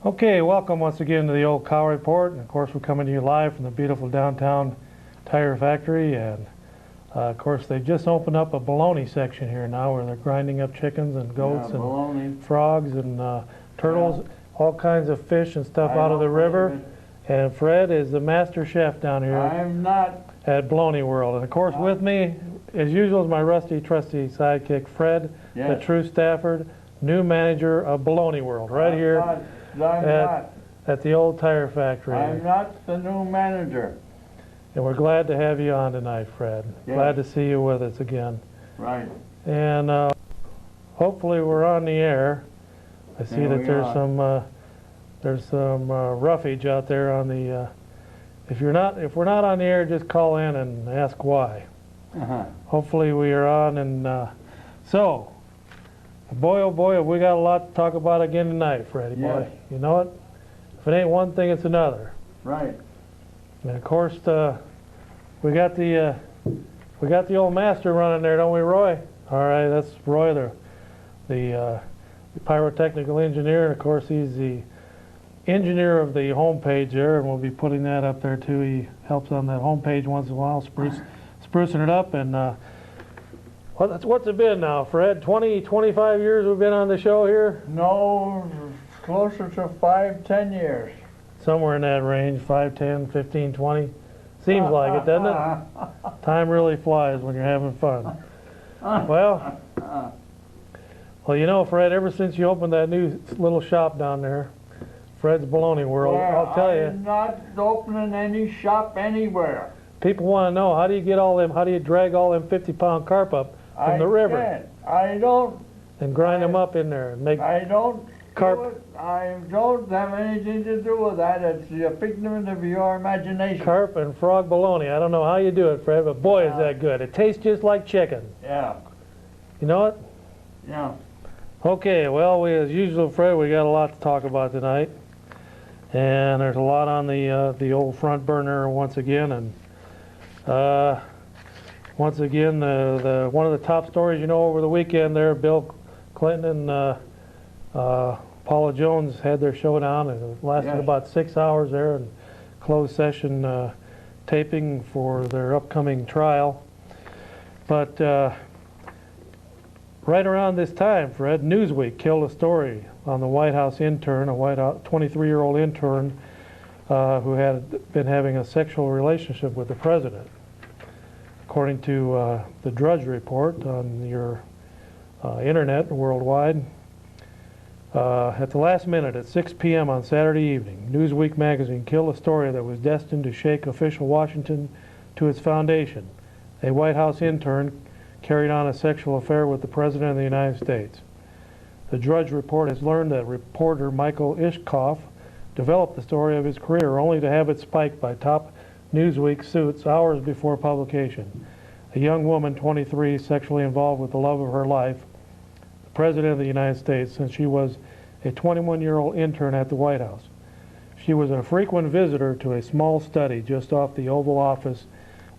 Okay, welcome once again to the Old Cow Report. And of course, we're coming to you live from the beautiful downtown tire factory. And of course, they just opened up a bologna section here now where they're grinding up chickens and goats and bologna. frogs and turtles, all kinds of fish and stuff out of the river. And Fred is the master chef down here I'm not. at Bologna World. And of course, with me, as usual, is my rusty, trusty sidekick, Fred, the Yes. true Stafford, new manager of Bologna World, right here at the old tire factory. I'm not the new manager. And we're glad to have you on tonight, Fred. Yes. Glad to see you with us again. Right. And hopefully we're on the air. I see There that we there's some roughage out there on the. If we're not on the air, just call in and ask why. Hopefully we are on, and so. Boy, oh boy, have we got a lot to talk about again tonight, Freddie boy. Yes. You know it? If it ain't one thing, it's another. Right. And of course, we got the old master running there, don't we, Roy? All right, that's Roy, the pyrotechnical engineer. And of course, he's the engineer of the homepage there, and we'll be putting that up there too. He helps on that homepage once in a while, sprucing it up. And what's it been now, Fred? 20, 25 years we've been on the show here? No, closer to 5-10 years. Somewhere in that range, 5, 10, 15, 20. Seems like it, doesn't it? Time really flies when you're having fun. Well, you know, Fred, ever since you opened that new little shop down there, Fred's Bologna World, Well, I'll tell you. I'm not opening any shop anywhere. People want to know, how do you drag all them 50-pound carp up from the river Can't. I don't. and grind them up in there and make I don't. carp? Do it. I don't have anything to do with that. It's a figment of your imagination. Carp and frog bologna. I don't know how you do it, Fred, but boy, is that good. It tastes just like chicken. Yeah. You know it? Yeah. Okay, well, as usual, Fred, we got a lot to talk about tonight. And there's a lot on the old front burner once again. And once again, one of the top stories, you know, over the weekend there, Bill Clinton and Paula Jones had their showdown, and it lasted about 6 hours there in closed session taping for their upcoming trial. But right around this time, Fred, Newsweek killed a story on the White House intern, a 23-year-old intern who had been having a sexual relationship with the president. According to the Drudge Report on your internet worldwide, at the last minute at 6 p.m. on Saturday evening, Newsweek magazine killed a story that was destined to shake official Washington to its foundation. A White House intern carried on a sexual affair with the President of the United States. The Drudge Report has learned that reporter Michael Ishkoff developed the story of his career only to have it spiked by top Newsweek suits hours before publication. A young woman, 23, sexually involved with the love of her life, the President of the United States, since she was a 21-year-old intern at the White House. She was a frequent visitor to a small study just off the Oval Office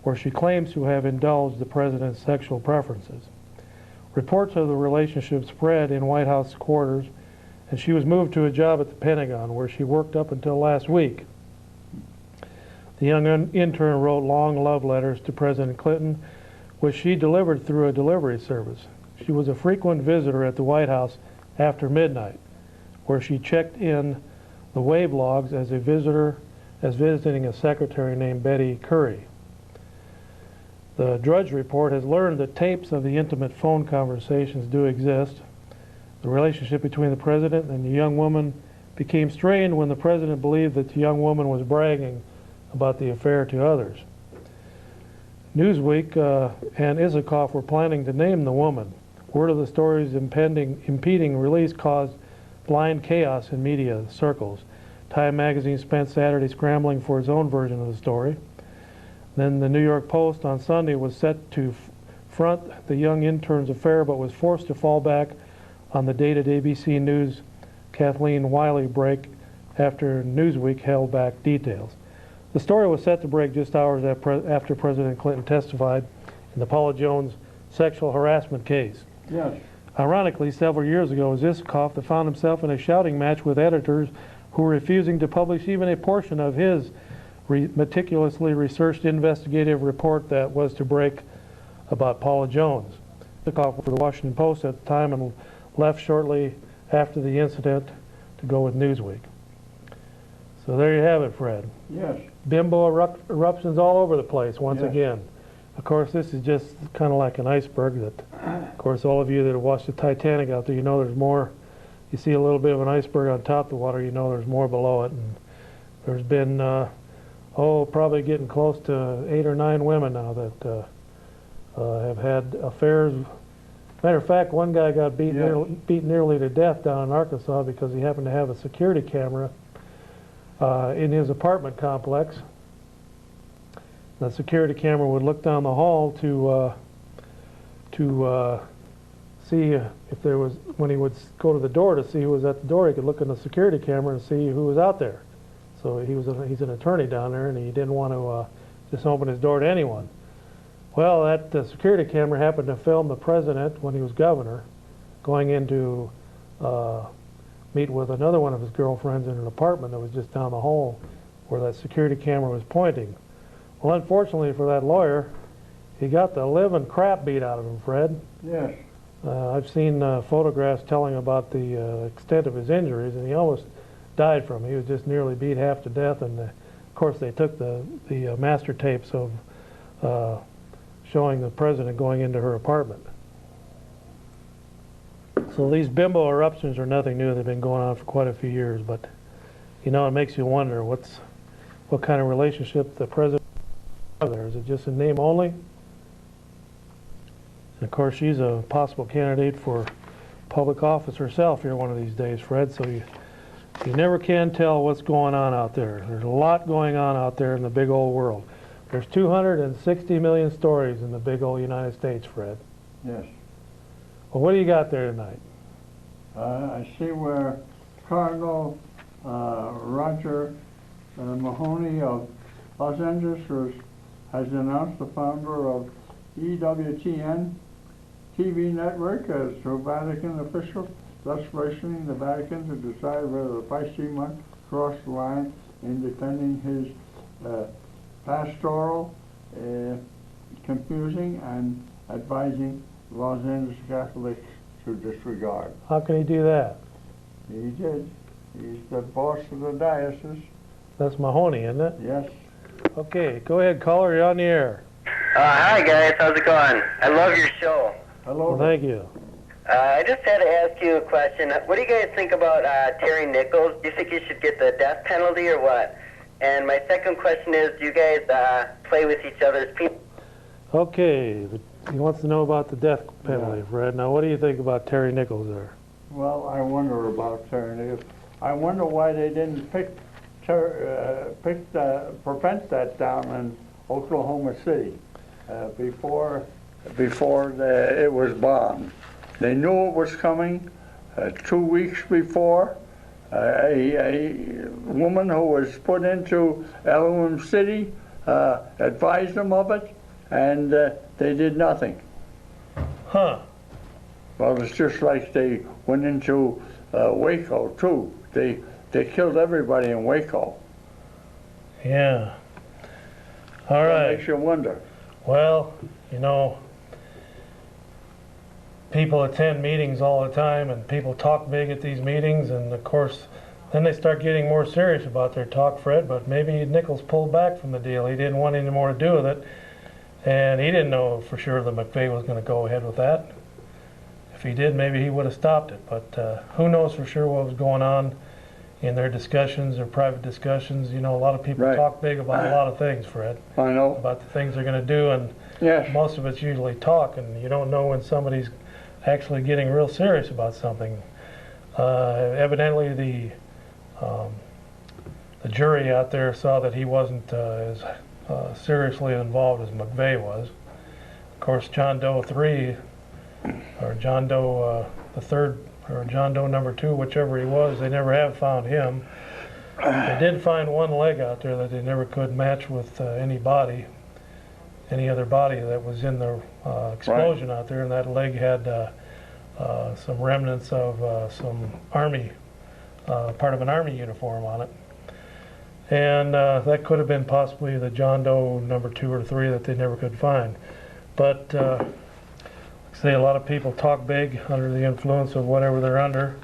where she claims to have indulged the President's sexual preferences. Reports of the relationship spread in White House quarters, and she was moved to a job at the Pentagon where she worked up until last week. The young intern wrote long love letters to President Clinton, which she delivered through a delivery service. She was a frequent visitor at the White House after midnight, where she checked in the wave logs as visiting a secretary named Betty Currie. The Drudge Report has learned that tapes of the intimate phone conversations do exist. The relationship between the president and the young woman became strained when the president believed that the young woman was bragging about the affair to others. Newsweek and Isikoff were planning to name the woman. Word of the story's impeding release caused blind chaos in media circles. Time magazine spent Saturday scrambling for its own version of the story. Then the New York Post on Sunday was set to front the young intern's affair, but was forced to fall back on the dated ABC News Kathleen Wiley break after Newsweek held back details. The story was set to break just hours after President Clinton testified in the Paula Jones sexual harassment case. Yes. Ironically, several years ago, it was Isikoff that found himself in a shouting match with editors who are refusing to publish even a portion of his meticulously researched investigative report that was to break about Paula Jones. Took off for the Washington Post at the time and left shortly after the incident to go with Newsweek. So there you have it, Fred. Yes. Bimbo eruptions all over the place once Yes. again. Of course, this is just kind of like an iceberg that, of course, all of you that have watched the Titanic out there, you know there's more. You see a little bit of an iceberg on top of the water, you know there's more below it. And there's been, probably getting close to 8 or 9 women now that have had affairs. Matter of fact, one guy got beat nearly to death down in Arkansas because he happened to have a security camera in his apartment complex. The security camera would look down the hall to see if there was, when he would go to the door to see who was at the door, he could look in the security camera and see who was out there. So he's an attorney down there, and he didn't want to just open his door to anyone. Well, that security camera happened to film the president when he was governor going in to meet with another one of his girlfriends in an apartment that was just down the hall where that security camera was pointing. Well, unfortunately for that lawyer, he got the living crap beat out of him, Fred. Yes. I've seen photographs telling about the extent of his injuries, and he almost died from it. He was just nearly beat half to death, and of course they took the master tapes of showing the president going into her apartment. So these bimbo eruptions are nothing new. They've been going on for quite a few years, but you know, it makes you wonder what kind of relationship the president has there. Is it just in name only? And of course, she's a possible candidate for public office herself here one of these days, Fred, so you never can tell what's going on out there. There's a lot going on out there in the big old world. There's 260 million stories in the big old United States, Fred. Yes. Well, what do you got there tonight? I see where Cardinal Roger Mahoney of Los Angeles has announced the founder of EWTN TV network as a Vatican official, thus questioning the Vatican to decide whether the feisty monk crossed the line in defending his pastoral, confusing, and advising Los Angeles Catholics to disregard. How can he do that? He did. He's the boss of the diocese. That's Mahoney, isn't it? Yes. Okay, go ahead, caller. You're on the air. Hi guys, how's it going? I love your show. Hello. Well, thank you. I just had to ask you a question. What do you guys think about Terry Nichols? Do you think he should get the death penalty or what? And my second question is, do you guys play with each other's people? Okay, he wants to know about the death penalty, Fred. Now, what do you think about Terry Nichols there? Well, I wonder about Terry Nichols. I wonder why they didn't prevent that down in Oklahoma City before it was bombed. They knew it was coming 2 weeks before. A woman who was put into Elohim City advised them of it, and they did nothing. Huh. Well, it's just like they went into Waco, too. They killed everybody in Waco. Yeah. All That right. makes you wonder. Well, you know, people attend meetings all the time, and people talk big at these meetings, and of course, then they start getting more serious about their talk, Fred, but maybe Nichols pulled back from the deal. He didn't want any more to do with it, and he didn't know for sure that McVeigh was going to go ahead with that. If he did, maybe he would have stopped it, but who knows for sure what was going on in their discussions, their private discussions. You know, a lot of people talk big about a lot of things, Fred. I know. About the things they're going to do, and Yes. most of it's usually talk, and you don't know when somebody's actually getting real serious about something. Evidently, the jury out there saw that he wasn't as seriously involved as McVeigh was. Of course, John Doe 3, or John Doe the third, or John Doe number 2, whichever he was, they never have found him. They did find one leg out there that they never could match with any other body that was in the explosion out there, and that leg had some remnants of some Army part of an Army uniform on it. And that could have been possibly the John Doe number 2 or 3 that they never could find. But say a lot of people talk big under the influence of whatever they're under,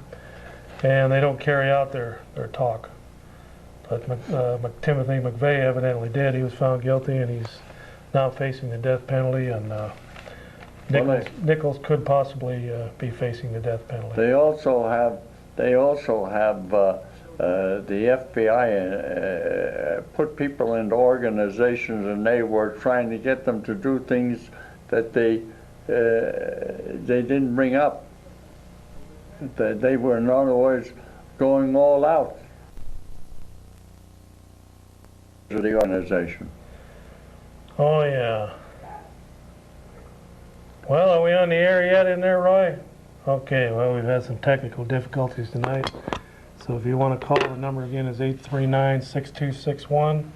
and they don't carry out their talk. But Timothy McVeigh evidently did. He was found guilty, and he's now facing the death penalty, and Nichols could possibly be facing the death penalty. They also have the FBI put people into organizations, and they were trying to get them to do things that they didn't bring up. That they were, in other words, going all out to the organization. Oh yeah. Well, are we on the air yet in there, Roy? Okay, well, we've had some technical difficulties tonight. So if you want to call, the number again is 839-6261.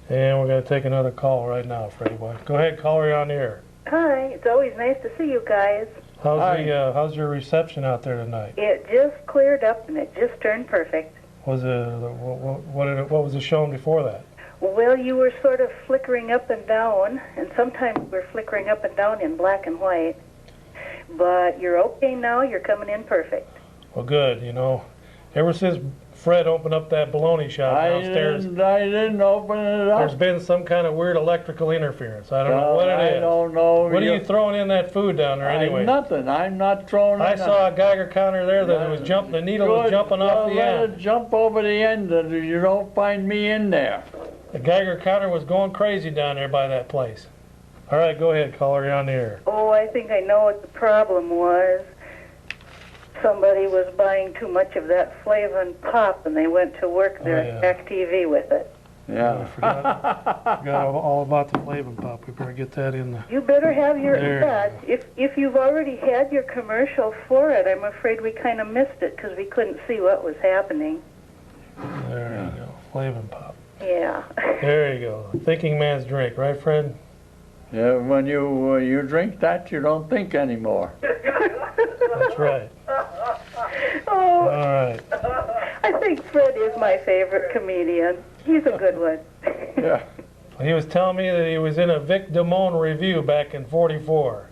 And we're going to take another call right now, Freddie boy. Go ahead, caller, you're on the air. Hi, it's always nice to see you guys. How's your reception out there tonight? It just cleared up and it just turned perfect. Was what was it showing before that? Well, you were sort of flickering up and down, and sometimes we're flickering up and down in black and white. But you're okay now, you're coming in perfect. Well, good, you know. Ever since Fred opened up that bologna shop downstairs, I didn't open it up. there's been some kind of weird electrical interference. I don't know what it is. I don't know. What are you throwing in that food down there anyway? Nothing. I'm not throwing I in saw a Geiger counter there that was jumping. The needle was jumping off the let end. it jump over the end, and you don't find me in there. The Geiger counter was going crazy down there by that place. All right, go ahead, caller. You're on the air. Oh, I think I know what the problem was. Somebody was buying too much of that Flavin Pop, and they went to work there at Jack TV with it. Yeah. I forgot all about the Flavin Pop. We better get that in the... You better have your There. ad. If you've already had your commercial for it, I'm afraid we kind of missed it because we couldn't see what was happening. There you go. Flavin Pop. Yeah. There you go. Thinking man's drink, right, Fred? Yeah. When you drink that, you don't think anymore. That's right. Oh, All right. I think Fred is my favorite comedian. He's a good one. Yeah. He was telling me that he was in a Vic Damone review back in '44.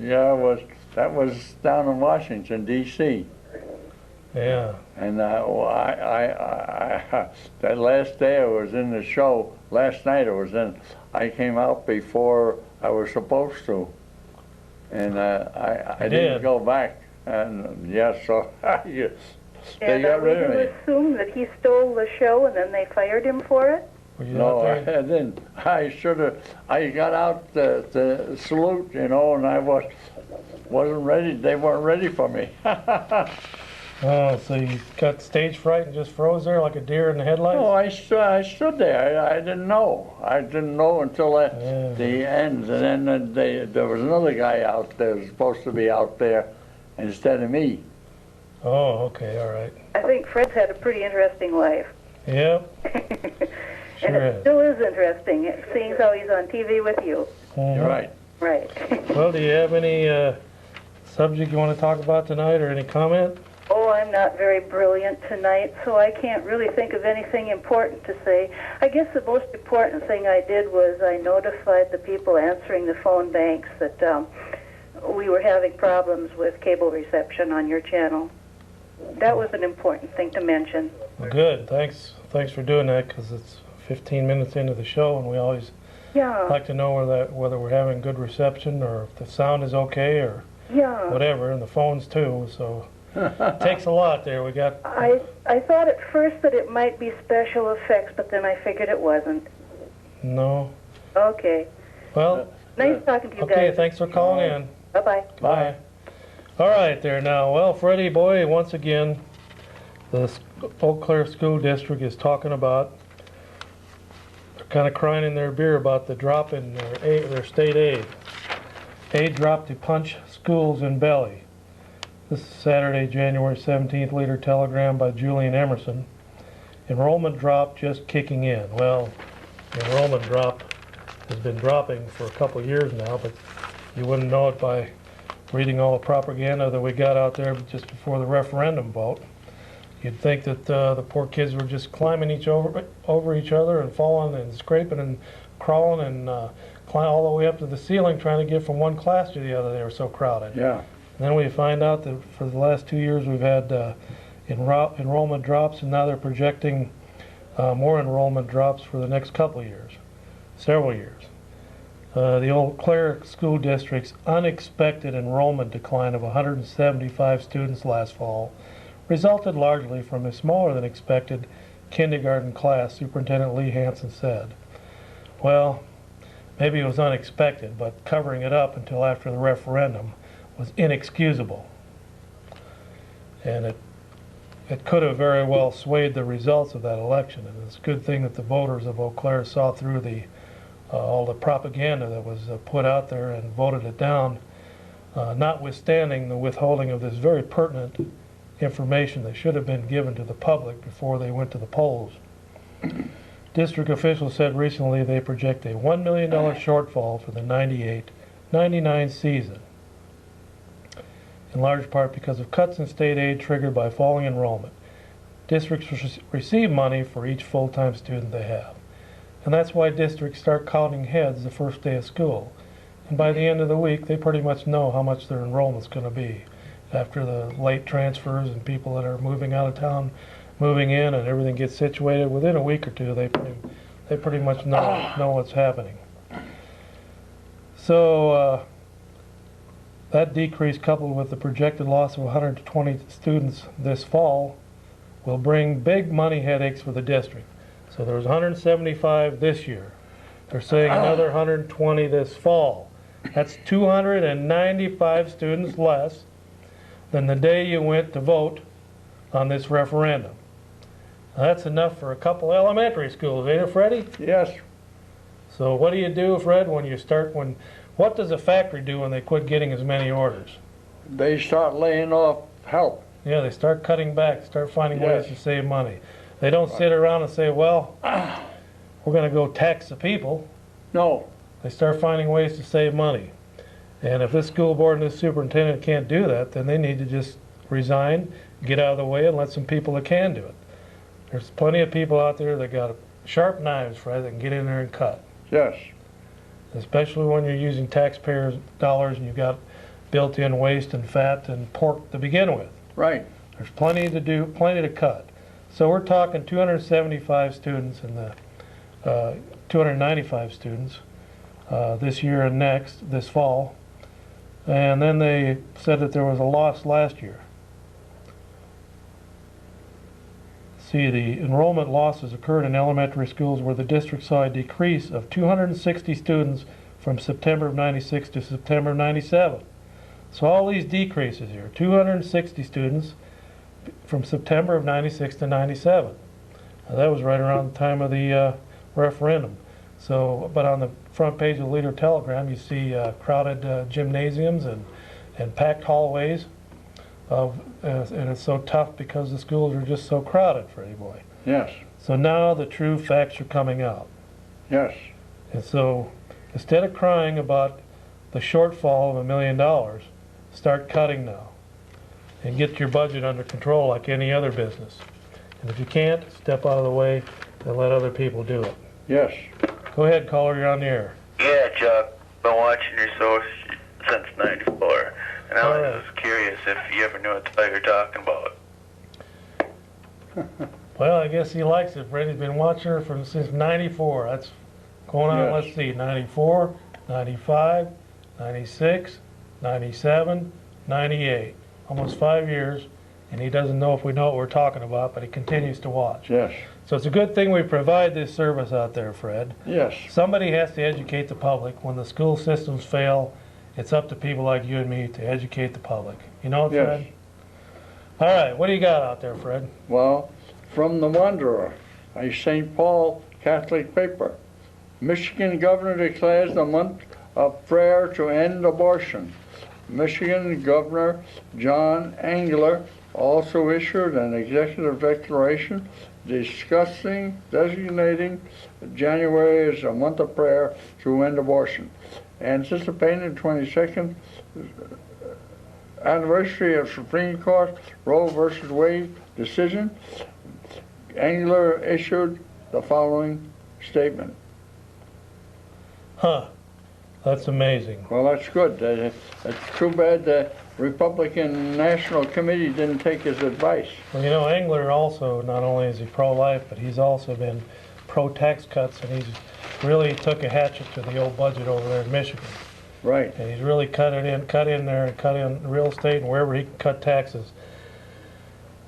Yeah. That was down in Washington, D.C. Yeah. And that last day I was in the show, last night I came out before I was supposed to. And I didn't go back. And yes, so they And got are we rid of to me. assume that he stole the show and then they fired him for it? Were you No, out I there? didn't. I should have. I got out the salute, and I wasn't ready. They weren't ready for me. Oh, so you got stage fright and just froze there like a deer in the headlights? No, I stood there. I didn't know. I didn't know until the end. And then there was another guy out there who was supposed to be out there instead of me. Oh, okay, all right. I think Fred's had a pretty interesting life. Yep. And Sure it is. still is interesting, seeing how he's on TV with you. Mhm. You're right. Right. Well, do you have any subject you want to talk about tonight or any comment? Oh, I'm not very brilliant tonight, so I can't really think of anything important to say. I guess the most important thing I did was I notified the people answering the phone banks that we were having problems with cable reception on your channel. That was an important thing to mention. Well, good. Thanks for doing that, because it's 15 minutes into the show, and we always Yeah. like to know whether we're having good reception or if the sound is okay or Yeah. whatever, and the phones too. So it takes a lot there. We got. I thought at first that it might be special effects, but then I figured it wasn't. No. Okay. Well, Nice talking to you okay. guys. Thanks for calling in. Bye-bye. Bye. All right there now. Well, Freddie boy, once again, the Eau Claire School District is talking about, they're kind of crying in their beer about the drop in their state aid. Aid dropped to punch schools in belly. This is Saturday, January 17th, Leader Telegram by Julian Emerson. Enrollment drop just kicking in. Well, the enrollment drop has been dropping for a couple years now, but you wouldn't know it by reading all the propaganda that we got out there just before the referendum vote. You'd think that the poor kids were just climbing over each other and falling and scraping and crawling and climb all the way up to the ceiling trying to get from one class to the other. They were so crowded. Yeah. And then we find out that for the last 2 years we've had enrollment drops, and now they're projecting more enrollment drops for the next couple of years, several years. The Eau Claire School District's unexpected enrollment decline of 175 students last fall resulted largely from a smaller than expected kindergarten class, Superintendent Lee Hansen said. Well, maybe it was unexpected, but covering it up until after the referendum was inexcusable. And it could have very well swayed the results of that election. And it's a good thing that the voters of Eau Claire saw through all the propaganda that was put out there and voted it down, notwithstanding the withholding of this very pertinent information that should have been given to the public before they went to the polls. District officials said recently they project a $1 million shortfall for the 98-99 season, in large part because of cuts in state aid triggered by falling enrollment. Districts receive money for each full-time student they have. And that's why districts start counting heads the first day of school. And by the end of the week, they pretty much know how much their enrollment's going to be. After the late transfers and people that are moving out of town, moving in, and everything gets situated, within a week or two, they pretty much know what's happening. So that decrease, coupled with the projected loss of 120 students this fall, will bring big money headaches for the district. So there was 175 this year. They're saying another 120 this fall. That's 295 students less than the day you went to vote on this referendum. Now, that's enough for a couple elementary schools, ain't it, Freddie? Yes. So what do you do, Fred, what does a factory do when they quit getting as many orders? They start laying off help. Yeah, they start cutting back, start finding ways to save money. They don't sit around and say, well, we're going to go tax the people. No. They start finding ways to save money. And if this school board and this superintendent can't do that, then they need to just resign, get out of the way, and let some people that can do it. There's plenty of people out there that got sharp knives, Fred, that can get in there and cut. Yes. Especially when you're using taxpayers' dollars and you've got built-in waste and fat and pork to begin with. Right. There's plenty to do, plenty to cut. So we're talking 275 students in the 295 students this year and next, this fall. And then they said that there was a loss last year. See, the enrollment losses occurred in elementary schools where the district saw a decrease of 260 students from September of 96 to September of 97. So all these decreases here, 260 students from September of 96 to 97. Now, that was right around the time of the referendum. So, but on the front page of the Leader Telegram, you see crowded gymnasiums and packed hallways. And it's so tough because the schools are just so crowded, Freddie boy. Yes. So now the true facts are coming out. Yes. And so instead of crying about the shortfall of $1 million, start cutting now and get your budget under control like any other business. And if you can't, step out of the way and let other people do it. Yes. Go ahead, caller, you're on the air. Yeah, Chuck. Been watching your source since '94, and I was curious if you ever knew what the fuck you're talking about. Well, I guess he likes it, Fred. He's been watching her since '94. That's going on, let's see, 94, 95, 96, 97, 98. Almost 5 years, and he doesn't know if we know what we're talking about, but he continues to watch. Yes. So it's a good thing we provide this service out there, Fred. Yes. Somebody has to educate the public. When the school systems fail, it's up to people like you and me to educate the public. You know what, Fred? Yes. All right, what do you got out there, Fred? Well, from the Wanderer, a St. Paul Catholic paper. Michigan governor declares the month of prayer to end abortion. Michigan Governor John Engler also issued an executive declaration designating January as a month of prayer to end abortion. Anticipating 22nd anniversary of Supreme Court Roe versus Wade decision, Engler issued the following statement. Huh. That's amazing. Well, that's good. It's too bad the Republican National Committee didn't take his advice. Well, you know, Engler also, not only is he pro-life, but he's also been pro-tax cuts, and he's really took a hatchet to the old budget over there in Michigan. Right. And he's really cut in there and cut in real estate and wherever he can cut taxes.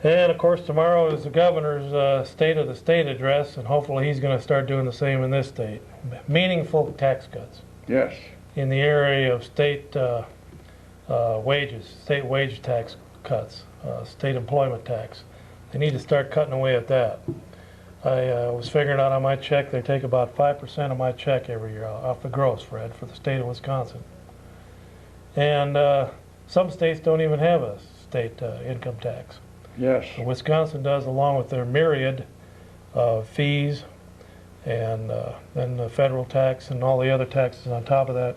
And of course tomorrow is the governor's State of the State address, and hopefully he's going to start doing the same in this state. Meaningful tax cuts Yes. in the area of state wages, state wage tax cuts, state employment tax. They need to start cutting away at that. I was figuring out on my check, they take about 5% of my check every year off the gross, Fred, for the state of Wisconsin. And some states don't even have a state income tax. Yes. But Wisconsin does, along with their myriad of fees and then the federal tax and all the other taxes on top of that.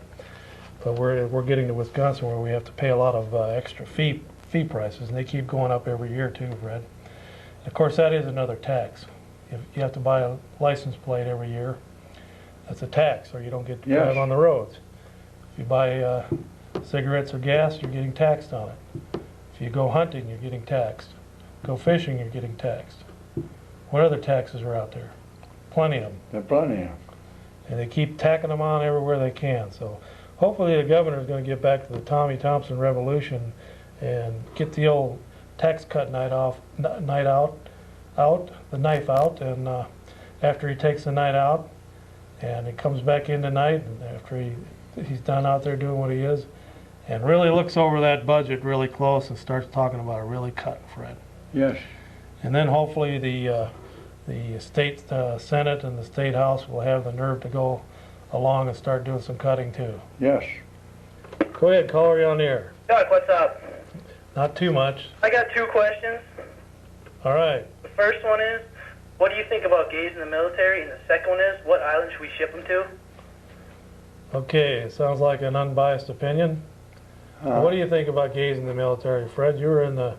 But we're getting to Wisconsin where we have to pay a lot of extra fee prices, and they keep going up every year too, Fred. And of course, that is another tax. You have to buy a license plate every year. That's a tax, or you don't get to drive on the roads. If you buy cigarettes or gas, you're getting taxed on it. If you go hunting, you're getting taxed. Go fishing, you're getting taxed. What other taxes are out there? Plenty of them. There are plenty of them. And they keep tacking them on everywhere they can. So hopefully the governor is going to get back to the Tommy Thompson revolution and get the old tax cut the knife out, and after he takes the night out and he comes back in tonight, and after he's done out there doing what he is, and really looks over that budget really close and starts talking about a really cut, Fred. Yes. And then hopefully the state Senate and the state House will have the nerve to go along and start doing some cutting too. Yes. Go ahead, caller, you're on the air. Doc, what's up? Not too much. I got two questions. All right. The first one is, what do you think about gays in the military? And the second one is, what island should we ship them to? Okay, it sounds like an unbiased opinion. What do you think about gays in the military, Fred? You were in the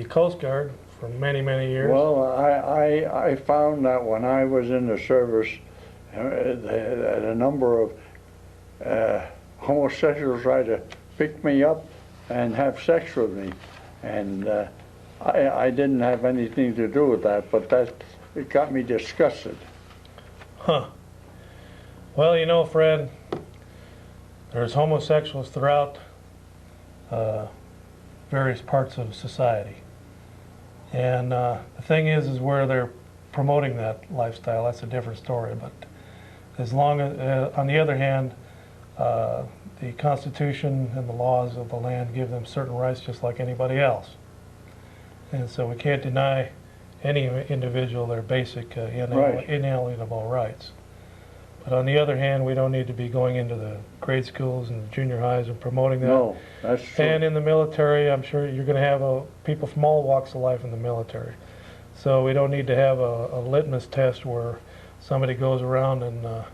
Coast Guard for many, many years. Well, I found that when I was in the service, that a number of homosexuals tried to pick me up and have sex with me, and I didn't have anything to do with that, but it got me disgusted. Huh. Well, you know, Fred, there's homosexuals throughout various parts of society. And the thing is where they're promoting that lifestyle, that's a different story. But as long as, on the other hand, the Constitution and the laws of the land give them certain rights just like anybody else. And so we can't deny any individual their basic inalienable rights. But on the other hand, we don't need to be going into the grade schools and junior highs and promoting that. No, that's true. And in the military, I'm sure you're going to have people from all walks of life in the military. So we don't need to have a litmus test where somebody goes around and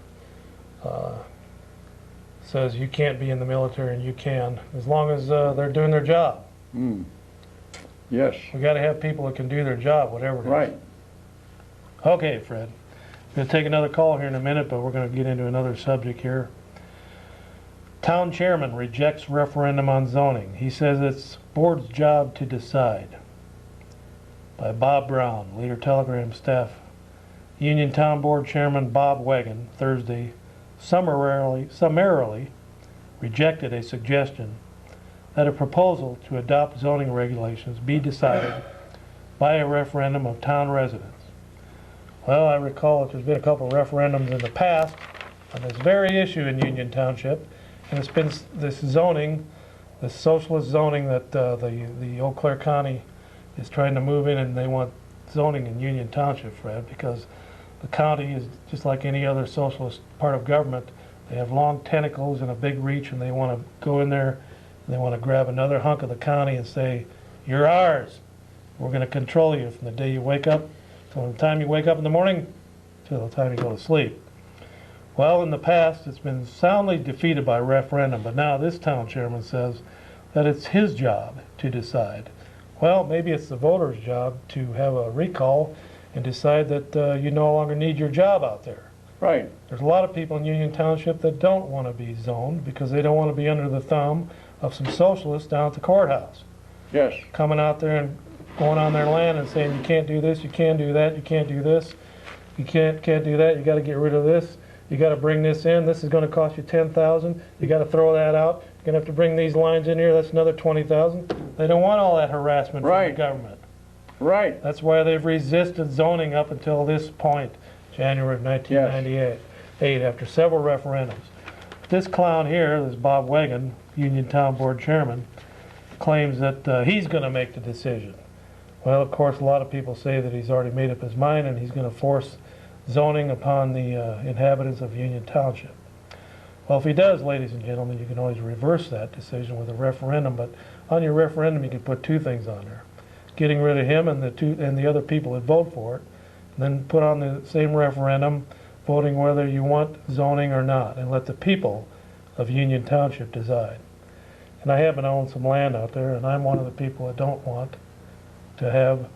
says you can't be in the military and you can, as long as they're doing their job. Mm. Yes. We got to have people that can do their job, whatever it is. Right. Okay, Fred. I'm going to take another call here in a minute, but we're going to get into another subject here. Town chairman rejects referendum on zoning. He says it's board's job to decide. By Bob Brown, Leader Telegram staff. Union Town Board Chairman Bob Wagon, Thursday, summarily rejected a suggestion that a proposal to adopt zoning regulations be decided by a referendum of town residents. Well, I recall that there's been a couple of referendums in the past on this very issue in Union Township, and it's been this zoning, this socialist zoning that the Eau Claire County is trying to move in, and they want zoning in Union Township, Fred, because the county is just like any other socialist part of government. They have long tentacles and a big reach, and they want to go in there and they want to grab another hunk of the county and say, you're ours. We're going to control you from the day you wake up till the time you wake up in the morning till the time you go to sleep. Well, in the past, it's been soundly defeated by referendum, but now this town chairman says, that it's his job to decide. Well, maybe it's the voter's job to have a recall and decide that you no longer need your job out there. Right. There's a lot of people in Union Township that don't want to be zoned because they don't want to be under the thumb of some socialists down at the courthouse, Yes. coming out there and going on their land and saying you can't do this, you can't do that, you can't do this, you can't do that, you got to get rid of this, you got to bring this in, this is going to cost you $10,000, you got to throw that out, you're going to have to bring these lines in here, that's another $20,000. They don't want all that harassment from Right. the government. Right. That's why they've resisted zoning up until this point, January of 1998, after several referendums. This clown here, this Bob Wegan, Union Town Board Chairman, claims that he's going to make the decision. Well, of course, a lot of people say that he's already made up his mind and he's going to force zoning upon the inhabitants of Union Township. Well, if he does, ladies and gentlemen, you can always reverse that decision with a referendum, but on your referendum you can put two things on there. Getting rid of him and the other people that vote for it, and then put on the same referendum voting whether you want zoning or not, and let the people of Union Township decide. And I happen to own some land out there, and I'm one of the people that don't want to have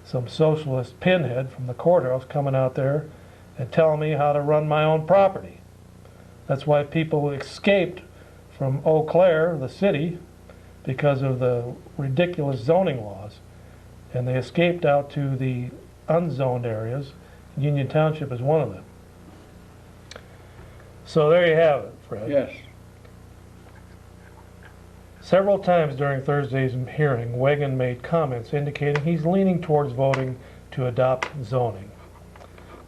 some socialist pinhead from the courthouse coming out there and telling me how to run my own property. That's why people escaped from Eau Claire, the city, because of the ridiculous zoning laws. And they escaped out to the unzoned areas. Union Township is one of them. So there you have it, Fred. Yes. Several times during Thursday's hearing, Wegan made comments indicating he's leaning towards voting to adopt zoning.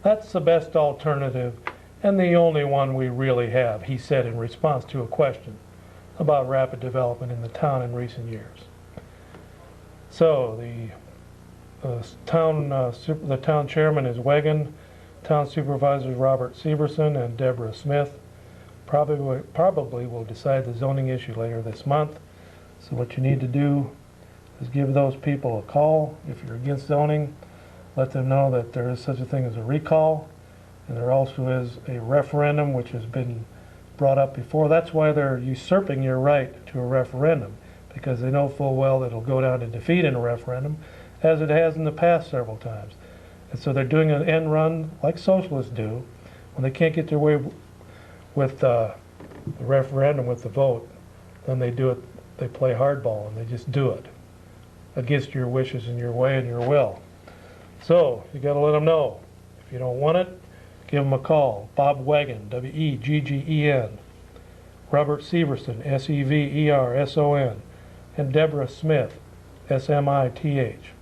That's the best alternative and the only one we really have, he said in response to a question about rapid development in the town in recent years. So the town chairman is Wegan, town supervisors Robert Severson and Deborah Smith. Probably will decide the zoning issue later this month. So what you need to do is give those people a call. If you're against zoning, let them know that there is such a thing as a recall, and there also is a referendum which has been brought up before. That's why they're usurping your right to a referendum, because they know full well that it'll go down to defeat in a referendum, as it has in the past several times. And so they're doing an end run like socialists do when they can't get their way with the referendum, with the vote. Then they do it, they play hardball and they just do it against your wishes and your way and your will. So you got to let them know. If you don't want it, give them a call. Bob Wegan, W-E-G-G-E-N, Robert Severson, S-E-V-E-R-S-O-N, and Deborah Smith, S-M-I-T-H.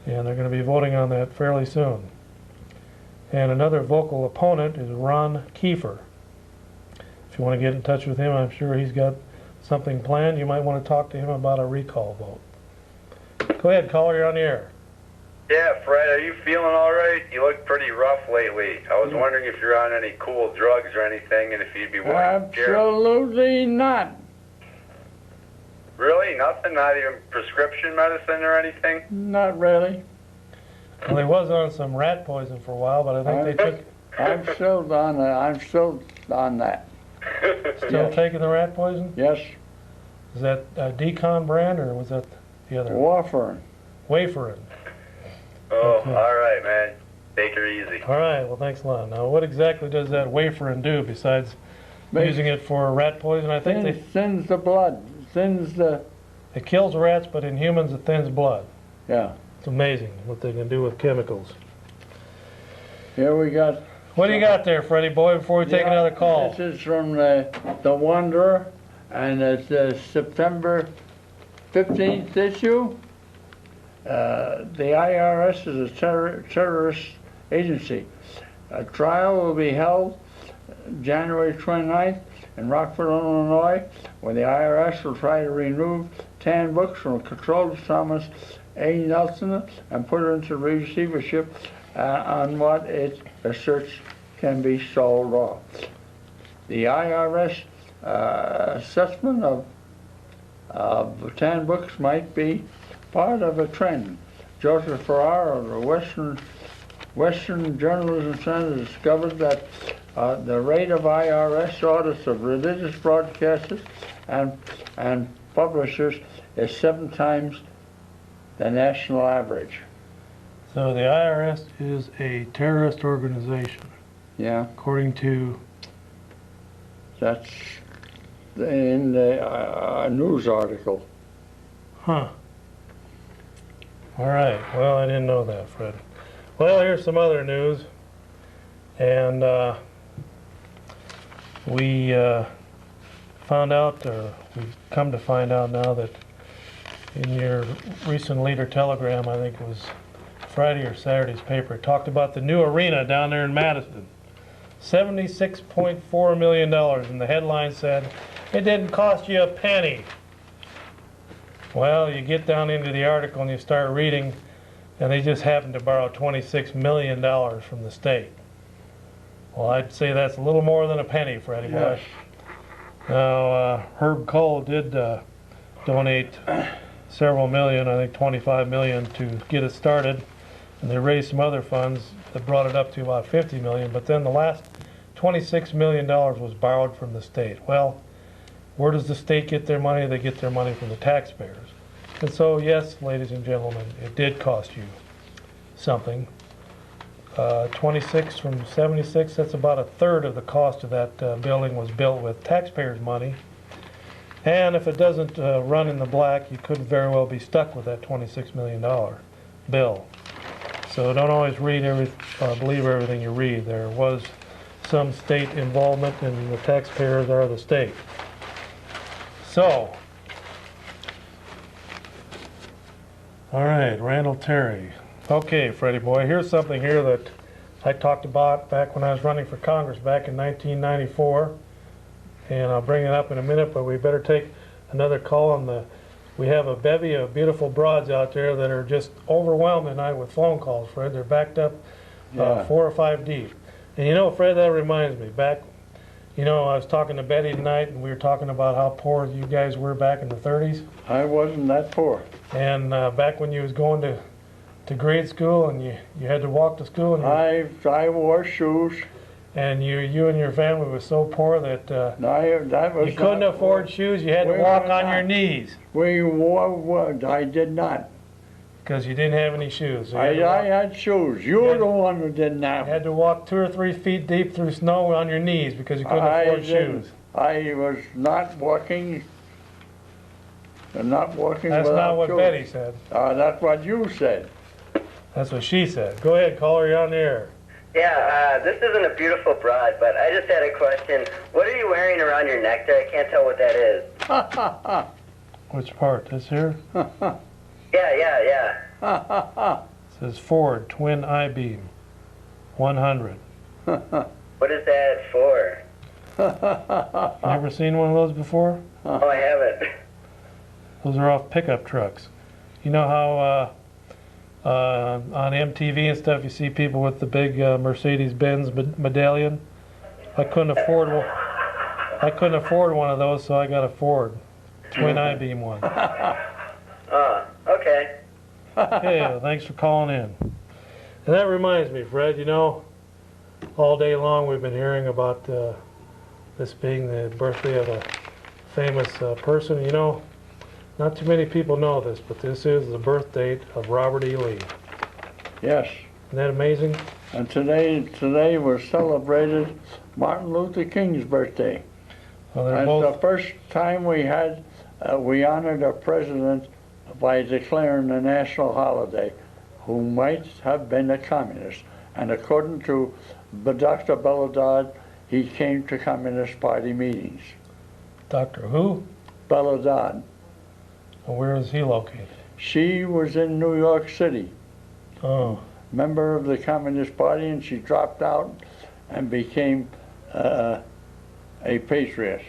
And they're going to be voting on that fairly soon. And another vocal opponent is Ron Kiefer. If you want to get in touch with him, I'm sure he's got something planned. You might want to talk to him about a recall vote. Go ahead, caller, you're on the air. Yeah, Fred, are you feeling all right? You look pretty rough lately. I was wondering if you're on any cool drugs or anything, and if you'd be willing to share. Absolutely not. Really? Nothing? Not even prescription medicine or anything? Not really. Well, he was on some rat poison for a while, but I think they took... I'm still on that. I'm still on that. Still taking the rat poison? Yes. Is that Decon brand, or was that the other? Warfarin. Waferin. Oh, Okay. all right, man. Take her easy. All right, well, thanks a lot. Now, what exactly does that waferin do besides using it for rat poison? I think Thins the blood. Thins the... it kills rats, but in humans it thins blood. Yeah. It's amazing what they can do with chemicals. Here we got... What do you got there, Freddie boy, before we take Yeah, another call? This is from the Wanderer, and it's September 15th issue. The IRS is a terrorist agency. A trial will be held January 29th in Rockford, Illinois, where the IRS will try to remove 10 books from control of Thomas A. Nelson and put it into receivership on what it asserts can be sold off. The IRS assessment of 10 books might be part of a trend. Joseph Farrar of the Western Journalism Center discovered that the rate of IRS audits of religious broadcasters and publishers is 7 times the national average. So the IRS is a terrorist organization, Yeah, according to, that's in the news article. huh. All right, well, I didn't know that, Fred. Well, here's some other news. And we found out, or we've come to find out now that in your recent Leader Telegram, I think it was Friday or Saturday's paper, it talked about the new arena down there in Madison. $76.4 million, and the headline said, it didn't cost you a penny. Well, you get down into the article and you start reading, and they just happened to borrow $26 million from the state. Well, I'd say that's a little more than a penny, Freddie boy. Yes. Now, Herb Cole did donate several million, I think 25 million, to get it started, and they raised some other funds that brought it up to about 50 million, but then the last $26 million was borrowed from the state. Well, where does the state get their money? They get their money from the taxpayers. And so, yes, ladies and gentlemen, it did cost you something. 26 from 76, that's about a third of the cost of that building was built with taxpayers' money. And if it doesn't run in the black, you could very well be stuck with that $26 million bill. So don't always believe everything you read. There was some state involvement, and the taxpayers are the state. So, all right, Randall Terry. Okay, Freddie boy, here's something here that I talked about back when I was running for Congress back in 1994, and I'll bring it up in a minute, but we better take another call on the, we have a bevy of beautiful broads out there that are just overwhelmed tonight with phone calls, Fred. They're backed up 4 or 5 deep. And you know, Fred, that reminds me, back, you know, I was talking to Betty tonight, and we were talking about how poor you guys were back in the 30s. I wasn't that poor. And back when you was going to grade school, and you had to walk to school, and I wore shoes. and you and your family was so poor that That was you couldn't not afford poor. shoes. You had to We walk were on not. your knees We wore what? I did not. because you didn't have any shoes. So I you had shoes. You were the one who didn't have. had to walk 2 or 3 feet deep through snow on your knees because you couldn't afford didn't. shoes. I was not walking. Not walking That's without not what shoes. Betty said. That's what you said. That's what she said. Go ahead, caller, you're on the air. Yeah, this isn't a beautiful broad, but I just had a question. What are you wearing around your neck there? I can't tell what that is. Which part? This here? Yeah. It says Ford Twin I-Beam 100. What is that for? Never seen one of those before? Oh, I haven't. Those are off pickup trucks. You know how on MTV and stuff you see people with the big Mercedes-Benz medallion? I couldn't afford one. I couldn't afford one of those, so I got a Ford Twin I-Beam one. Oh, okay. Hey, thanks for calling in. And that reminds me, Fred, you know, all day long we've been hearing about this being the birthday of a famous person. You know, not too many people know this, but this is the birth date of Robert E. Lee. Yes. Isn't that amazing? And today was celebrated Martin Luther King's birthday. Well, they're That's both. the first time we honored a president by declaring a national holiday who might have been a communist. And according to Dr. Belladad, he came to Communist Party meetings. Dr. Who? Belladad. And where is he located? She was in New York City, Oh, member of the Communist Party, and she dropped out and became a patriot.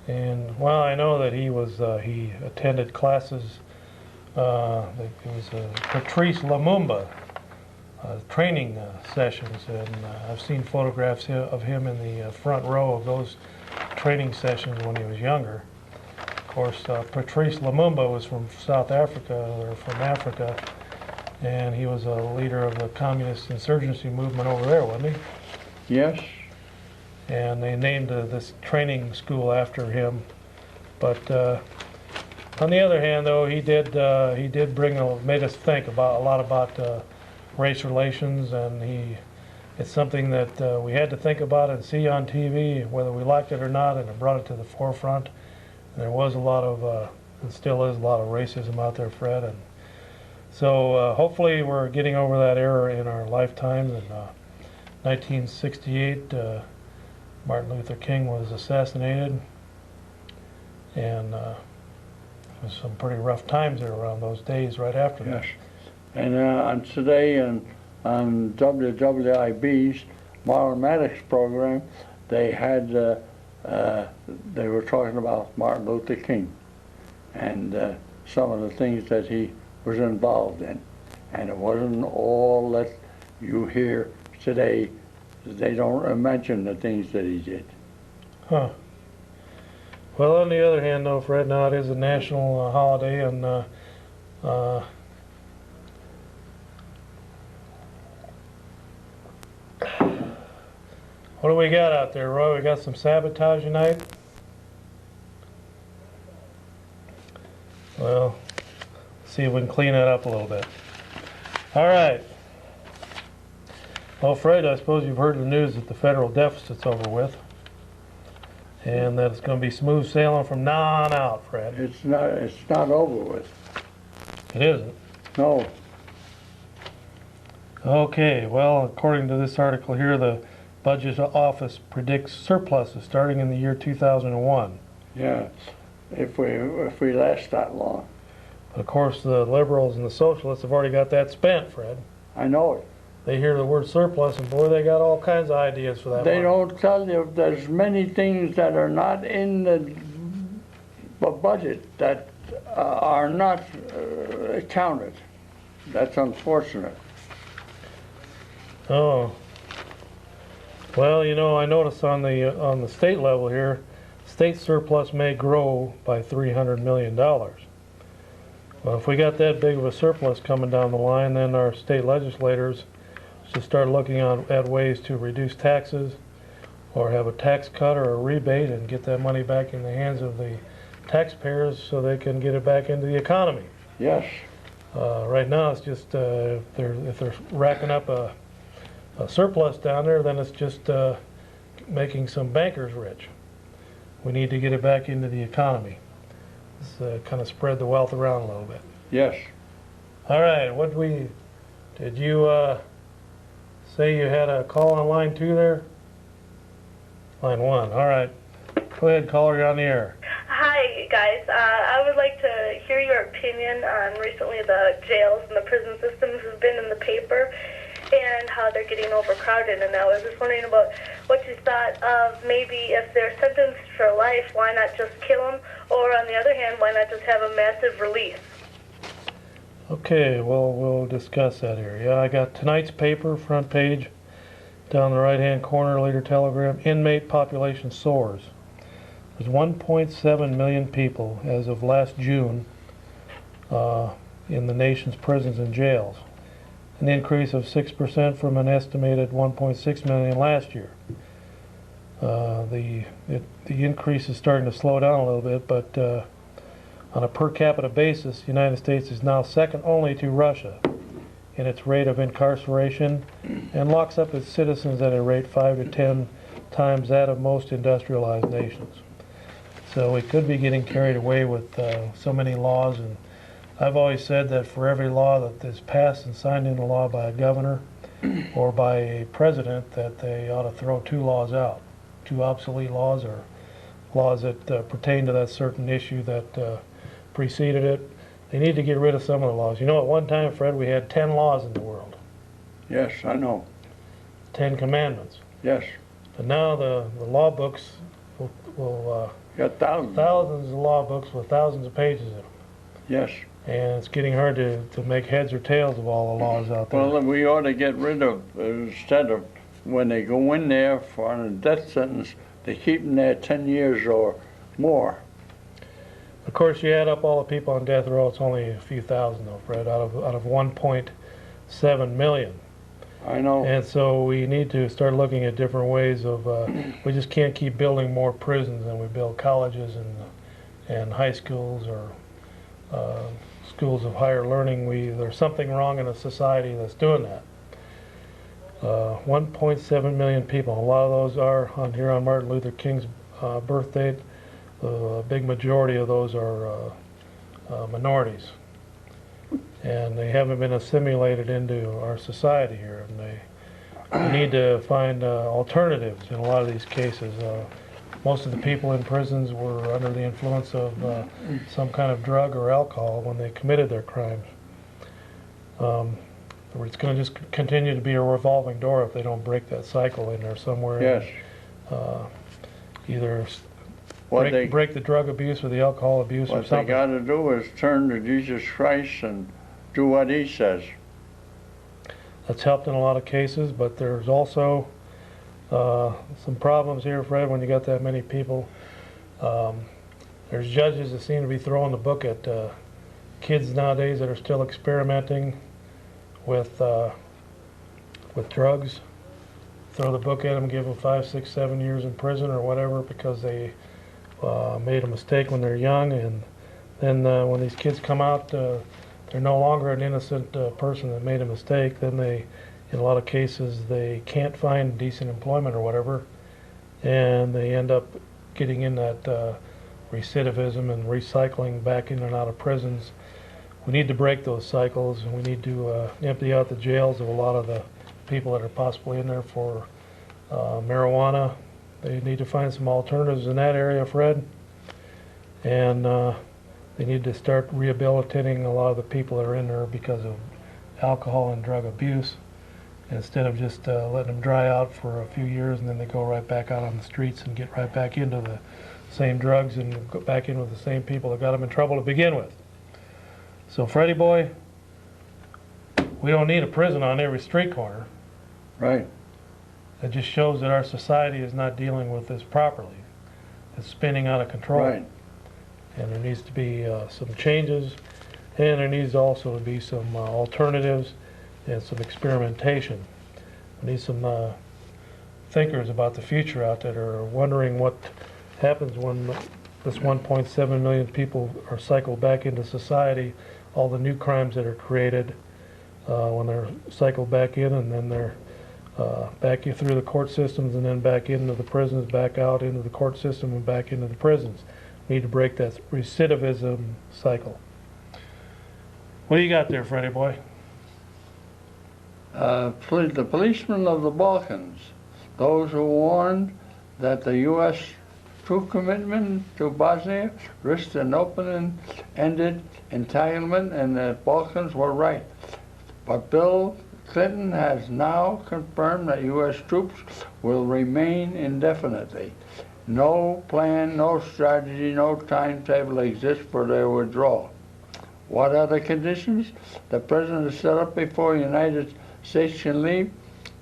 and well, I know that he was. He attended classes. It was Patrice Lumumba training sessions, and I've seen photographs of him in the front row of those training sessions when he was younger. Of course, Patrice Lumumba was from South Africa, or from Africa, and he was a leader of the communist insurgency movement over there, wasn't he? Yes, And they named this training school after him, But on the other hand, though, he did made us think about a lot about race relations, and it's something that we had to think about and see on TV, whether we liked it or not, and it brought it to the forefront. And there was a lot of, and still is a lot of racism out there, Fred. And so hopefully we're getting over that era in our lifetime. In 1968, Martin Luther King was assassinated, and there was some pretty rough times there around those days right after that. Yes. And today on WWIB's Marlon Maddox program, they had they were talking about Martin Luther King and some of the things that he was involved in, and it wasn't all that you hear today. They don't mention the things that he did. Huh. Well, on the other hand, though, Fred, now it is a national holiday, and what do we got out there, Roy? We got some sabotage tonight? Well, see if we can clean that up a little bit. All right. Well, Fred, I suppose you've heard the news that the federal deficit's over with, and that it's going to be smooth sailing from now on out, Fred. It's not over with. It isn't. No. Okay, well, according to this article here, the Budget Office predicts surpluses starting in the year 2001. Yeah. If we last that long. But of course, the liberals and the socialists have already got that spent, Fred. I know it. They hear the word surplus, and boy, they got all kinds of ideas for that. They money. don't tell you there's many things that are not in the budget that are not counted. That's unfortunate. Oh. Well, you know, I noticed on the state level here, state surplus may grow by $300 million. Well, if we got that big of a surplus coming down the line, then our state legislators should start looking at ways to reduce taxes, or have a tax cut or a rebate, and get that money back in the hands of the taxpayers so they can get it back into the economy. Yes. Right now, it's just if they're racking up a surplus down there, then it's just making some bankers rich. We need to get it back into the economy. Let's kind of spread the wealth around a little bit. Yes. All right, did you say you had a call on line 2 there? Line 1, all right. Go ahead, caller, you're on the air. Hi, guys. I would like to hear your opinion on recently the jails and the prison systems have been in the paper and how they're getting overcrowded. And I was just wondering about what you thought of maybe if they're sentenced for life, why not just kill them? Or on the other hand, why not just have a massive release? Okay, well, we'll discuss that here. Yeah, I got tonight's paper, front page, down the right-hand corner, Leader Telegram, inmate population soars. There's 1.7 million people as of last June in the nation's prisons and jails, an increase of 6% from an estimated 1.6 million last year. The increase is starting to slow down a little bit, but on a per capita basis, the United States is now second only to Russia in its rate of incarceration, and locks up its citizens at a rate 5 to 10 times that of most industrialized nations. So we could be getting carried away with so many laws, and I've always said that for every law that is passed and signed into law by a governor or by a president, that they ought to throw 2 laws out, 2 obsolete laws, or laws that pertain to that certain issue that preceded it. They need to get rid of some of the laws. You know, at one time, Fred, we had 10 laws in the world. Yes, I know. 10 commandments. Yes. But now the law books will Got thousands. thousands of law books with thousands of pages in them. Yes. And it's getting hard to make heads or tails of all the laws out there. Well, we ought to get rid of, instead of when they go in there for a death sentence, they keep them there 10 years or more. Of course, you add up all the people on death row, it's only a few thousand though, Fred, out of 1.7 million. I know. And so we need to start looking at different ways of, we just can't keep building more prisons, and we build colleges and high schools or schools of higher learning. There's something wrong in a society that's doing that. 1.7 million people. A lot of those are on here on Martin Luther King's birth date. A big majority of those are minorities, and they haven't been assimilated into our society here. And we need to find alternatives in a lot of these cases. Most of the people in prisons were under the influence of some kind of drug or alcohol when they committed their crimes. It's going to just continue to be a revolving door if they don't break that cycle in there somewhere. Yes. Either What break the drug abuse or the alcohol abuse or What they something. got to do is turn to Jesus Christ and do what He says. That's helped in a lot of cases, but there's also some problems here, Fred, when you got that many people. There's judges that seem to be throwing the book at kids nowadays that are still experimenting with drugs. Throw the book at them, give them 5, 6, 7 years in prison or whatever because they made a mistake when they're young, and then when these kids come out, they're no longer an innocent person that made a mistake. Then they, in a lot of cases, they can't find decent employment or whatever, and they end up getting in that recidivism and recycling back in and out of prisons. We need to break those cycles, and we need to empty out the jails of a lot of the people that are possibly in there for marijuana. They need to find some alternatives in that area, Fred, and they need to start rehabilitating a lot of the people that are in there because of alcohol and drug abuse, instead of just letting them dry out for a few years and then they go right back out on the streets and get right back into the same drugs and go back in with the same people that got them in trouble to begin with. So, Freddie boy, we don't need a prison on every street corner. Right. It just shows that our society is not dealing with this properly. It's spinning out of control. Right. And there needs to be some changes, and there needs also to be some alternatives and some experimentation. We need some thinkers about the future out there that are wondering what happens when this 1.7 million people are cycled back into society, all the new crimes that are created when they're cycled back in, and then they're back in through the court systems and then back into the prisons, back out into the court system and back into the prisons. We need to break that recidivism cycle. What do you got there, Freddie boy? The policemen of the Balkans, those who warned that the U.S. troop commitment to Bosnia risked an open-ended entanglement, and the Balkans were right. But Bill Clinton has now confirmed that U.S. troops will remain indefinitely. No plan, no strategy, no timetable exists for their withdrawal. What are the conditions the President has set up before the United States can leave?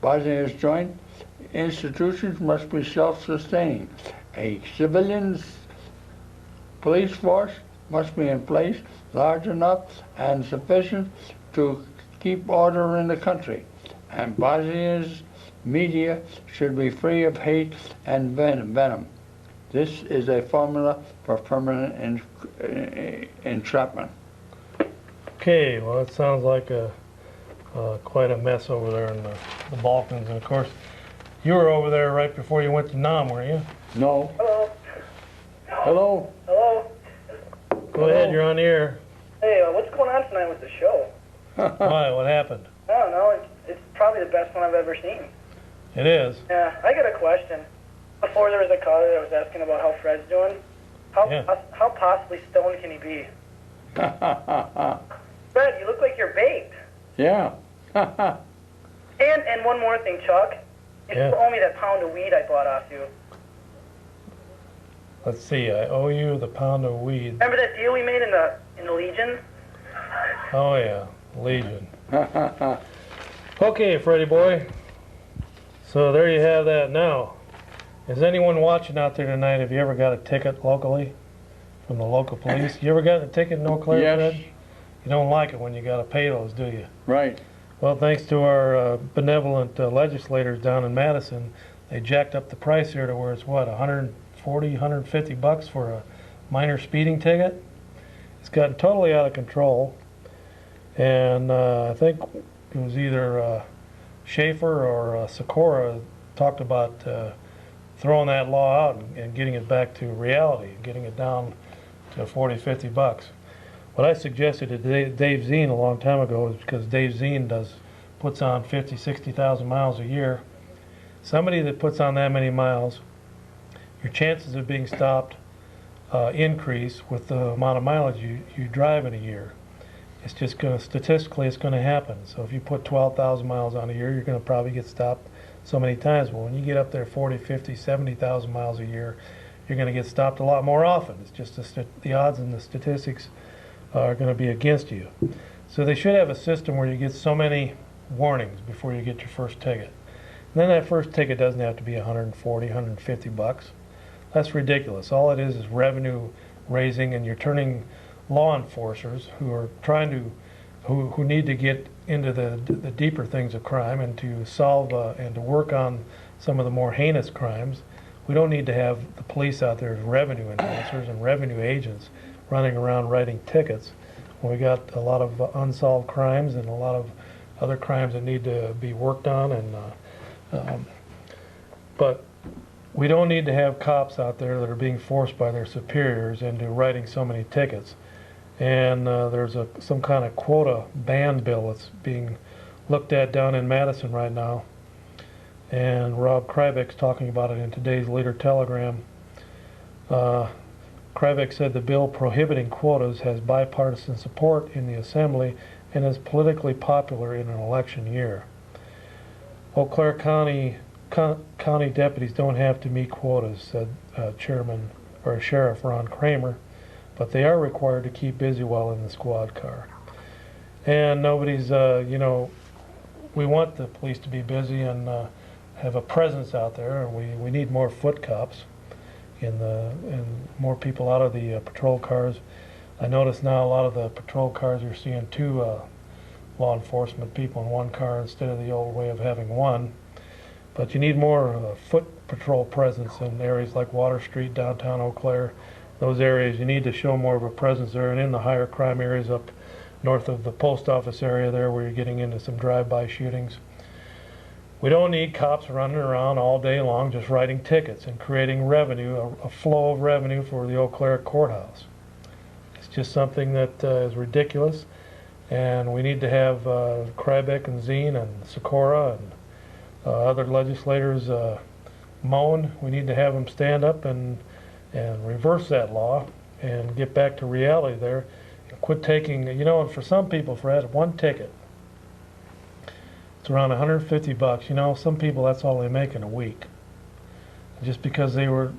Bosnia's joint institutions must be self-sustaining. A civilian police force must be in place, large enough and sufficient to keep order in the country. And Bosnia's media should be free of hate and venom. This is a formula for permanent entrapment. Okay, well, it sounds like quite a mess over there in the Balkans. And of course, you were over there right before you went to Nam, were you? No. Hello. Hello? Hello. Go ahead, you're on the air. Hey, what's going on tonight with the show? Why, what happened? I don't know. It's probably the best one I've ever seen. It is. Yeah, I got a question. Before there was a caller that was asking about how Fred's doing. How possibly stoned can he be? Fred, you look like you're baked. Yeah. And one more thing, Chuck. You still owe me that pound of weed I bought off you. Let's see, I owe you the pound of weed. Remember that deal we made in the Legion? Oh yeah, Legion. Okay, Freddie boy. So there you have that now. Is anyone watching out there tonight? Have you ever got a ticket locally from the local police? You ever got a ticket in Eau Claire, Yes. Fred? You don't like it when you got to pay those, do you? Right. Well, thanks to our benevolent legislators down in Madison, they jacked up the price here to where it's what, 140, 150 bucks for a minor speeding ticket. It's gotten totally out of control, and I think it was either Schaefer or Sikora talked about throwing that law out and getting it back to reality, getting it down to 40, 50 bucks. What I suggested to Dave Zine a long time ago is because Dave Zine puts on 50, 60,000 miles a year. Somebody that puts on that many miles, your chances of being stopped increase with the amount of mileage you drive in a year. It's just going to, statistically, it's going to happen. So if you put 12,000 miles on a year, you're going to probably get stopped so many times. Well, when you get up there 40, 50, 70,000 miles a year, you're going to get stopped a lot more often. It's just the odds and the statistics are going to be against you. So they should have a system where you get so many warnings before you get your first ticket. And then that first ticket doesn't have to be 140, 150 bucks. That's ridiculous. All it is revenue raising, and you're turning law enforcers who are trying to, who need to get into the deeper things of crime and to solve and to work on some of the more heinous crimes. We don't need to have the police out there as revenue enhancers and revenue agents running around writing tickets when we got a lot of unsolved crimes and a lot of other crimes that need to be worked on. And but we don't need to have cops out there that are being forced by their superiors into writing so many tickets. And there's some kind of quota ban bill that's being looked at down in Madison right now. And Rob Kryvik's talking about it in today's Leader Telegram. Kryvik said the bill prohibiting quotas has bipartisan support in the Assembly and is politically popular in an election year. Eau Claire County deputies don't have to meet quotas, said Sheriff Ron Kramer, but they are required to keep busy while in the squad car. And nobody's, we want the police to be busy and have a presence out there, and we need more foot cops and more people out of the patrol cars. I notice now a lot of the patrol cars, you're seeing two law enforcement people in one car instead of the old way of having one. But you need more foot patrol presence in areas like Water Street, downtown Eau Claire. Those areas, you need to show more of a presence there, and in the higher crime areas up north of the post office area there where you're getting into some drive-by shootings. We don't need cops running around all day long just writing tickets and creating revenue, a flow of revenue for the Eau Claire courthouse. It's just something that is ridiculous, and we need to have Kryvik and Zine and Sikora and other legislators moan. We need to have them stand up and reverse that law and get back to reality there and quit taking, and for some people, Fred, one ticket, it's around 150 bucks. Some people, that's all they make in a week. Just because they were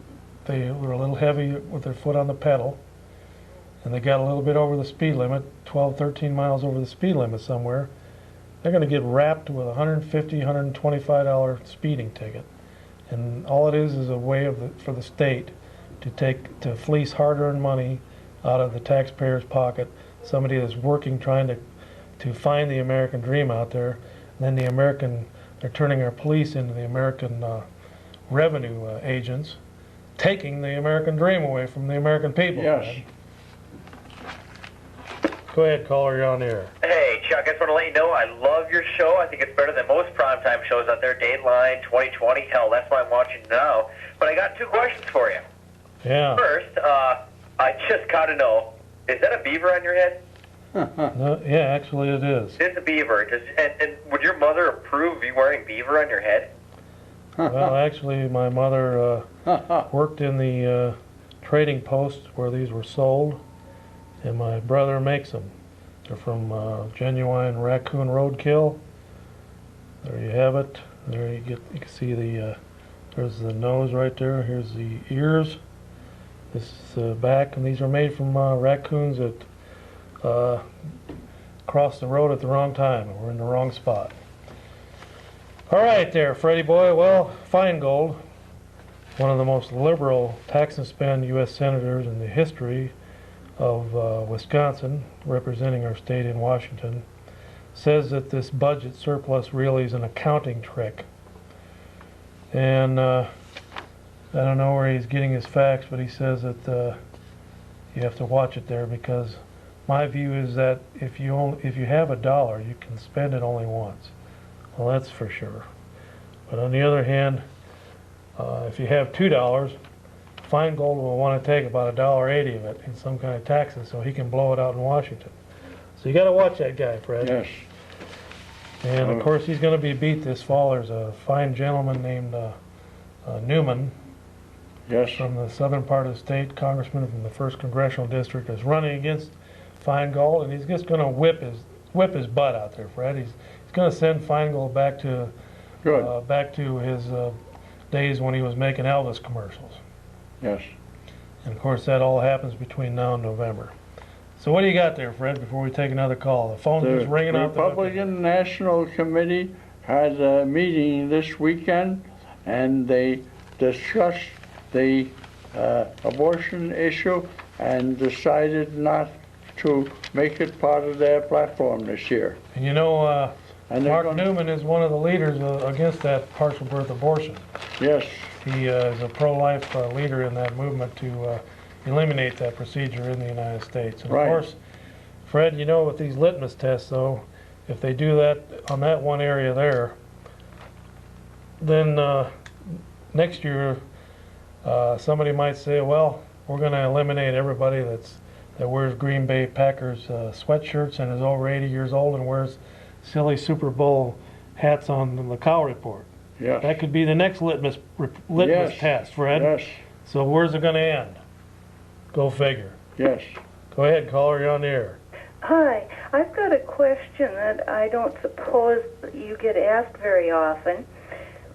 a little heavy with their foot on the pedal and they got a little bit over the speed limit, 12, 13 miles over the speed limit somewhere, they're going to get wrapped with a $150, $125 speeding ticket. And all it is a way for the state to fleece hard-earned money out of the taxpayer's pocket, somebody that's working, trying to find the American dream out there. And then they're turning our police into the American revenue agents, taking the American dream away from the American people. Yes. Man. Go ahead, caller, you're on the air. Hey, Chuck, I just want to let you know I love your show. I think it's better than most primetime shows out there. Dateline, 2020, hell, that's why I'm watching now. But I got two questions for you. Yeah. First, I just got to know, is that a beaver on your head? Yeah, actually it is. It's a beaver. And would your mother approve of you wearing beaver on your head? Well, actually, my mother worked in the trading post where these were sold, and my brother makes them. They're from genuine raccoon roadkill. There you have it. There you can see there's the nose right there. Here's the ears. This is the back, and these are made from raccoons that crossed the road at the wrong time and were in the wrong spot. All right there, Freddie boy. Well, Feingold, one of the most liberal tax and spend U.S. senators in the history of Wisconsin, representing our state in Washington, says that this budget surplus really is an accounting trick. And I don't know where he's getting his facts, but he says that you have to watch it there, because my view is that if you have $1, you can spend it only once. Well, that's for sure. But on the other hand, if you have $2, Feingold will want to take about $1.80 of it in some kind of taxes, so he can blow it out in Washington. So you got to watch that guy, Fred. Yes. And of course, he's going to be beat this fall. There's a fine gentleman named Newman. Yes. From the southern part of the state, congressman from the 1st Congressional District, is running against Feingold, and he's just going to whip his butt out there, Fred. He's going to send Feingold back to his days when he was making Elvis commercials. Yes. And of course, that all happens between now and November. So what do you got there, Fred, before we take another call? The phone's just ringing out. The Republican National Committee had a meeting this weekend, and they discussed the abortion issue and decided not to make it part of their platform this year. And you know, Mark Newman is one of the leaders against that partial birth abortion. Yes. He is a pro-life leader in that movement to eliminate that procedure in the United States. And right. Of course, Fred, you know, with these litmus tests, though, if they do that on that one area there, then next year somebody might say, well, we're going to eliminate everybody that wears Green Bay Packers sweatshirts and is over 80 years old and wears silly Super Bowl hats on the Cow Report. Yes. That could be the next litmus test, Fred. Yes. So where's it going to end? Go figure. Yes. Go ahead, caller, you're on the air. Hi, I've got a question that I don't suppose you get asked very often,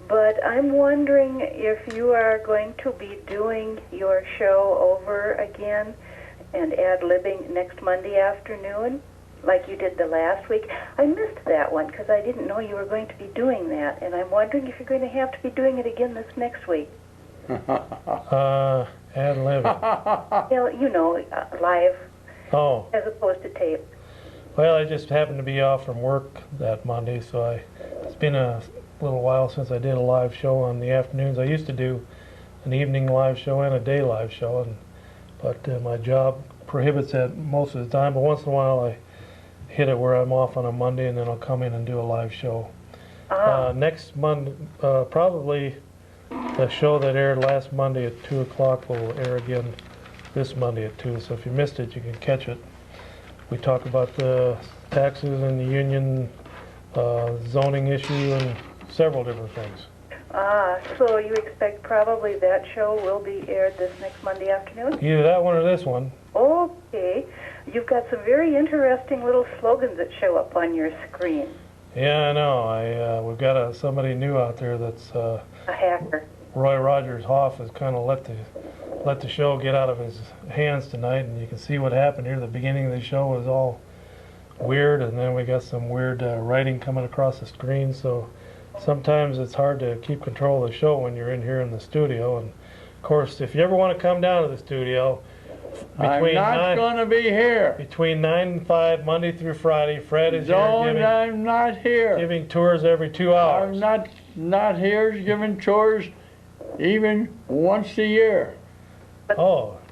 but I'm wondering if you are going to be doing your show over again and ad-libbing next Monday afternoon, like you did the last week. I missed that one because I didn't know you were going to be doing that, and I'm wondering if you're going to have to be doing it again this next week. Ad-libbing. Well, you know, live as opposed to tape. Well, I just happened to be off from work that Monday, so it's been a little while since I did a live show on the afternoons. I used to do an evening live show and a day live show, but my job prohibits that most of the time. But once in a while, I hit it where I'm off on a Monday, and then I'll come in and do a live show. Next Monday, probably the show that aired last Monday at 2 o'clock will air again this Monday at 2. So if you missed it, you can catch it. We talk about the taxes and the union zoning issue and several different things. So you expect probably that show will be aired this next Monday afternoon? Either that one or this one. Okay. You've got some very interesting little slogans that show up on your screen. Yeah, I know. We've got somebody new out there that's a hacker. Roy Rogers Hoff has kind of let the show get out of his hands tonight, and you can see what happened here. The beginning of the show was all weird, and then we got some weird writing coming across the screen. So sometimes it's hard to keep control of the show when you're in here in the studio. And of course, if you ever want to come down to the studio, I'm not going to be here. Between 9 and 5, Monday through Friday, Fred is here I'm not here. Giving tours every 2 hours. I'm not here giving tours even once a year. But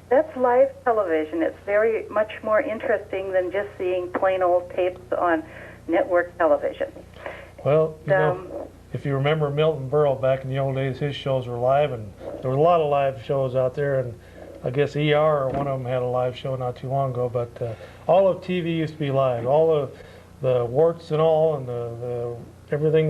that's live television. It's very much more interesting than just seeing plain old tapes on network television. Well, you know, if you remember Milton Berle back in the old days, his shows were live, and there were a lot of live shows out there, and I guess ER or one of them had a live show not too long ago, but all of TV used to be live. All of the warts and all, and everything